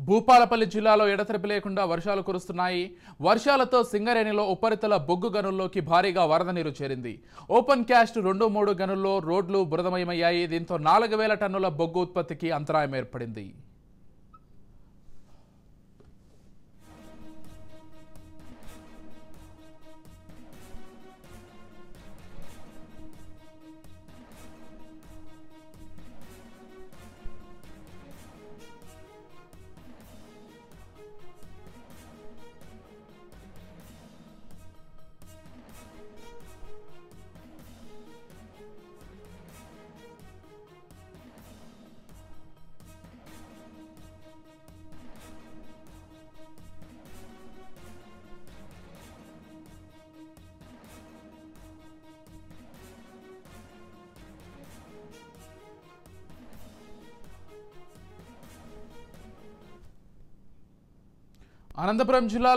భూపాలపల్లి జిల్లాలో ఎడతెరిపి లేకుండా వర్షాలు కురుస్తున్నాయి. వర్షాలతో సింగరేణిలో ఉపరితల బొగ్గు గనుల్లోకి భారీగా వరద నీరు చేరింది. ఓపెన్ క్యాస్ట్ 2-3 గనుల్లో రోడ్లు బురదమయమయ్యాయి. దీంతో 4000 టన్నుల బొగ్గు ఉత్పత్తికి అంతరాయం ఏర్పడింది. అనంతపురం జిల్లా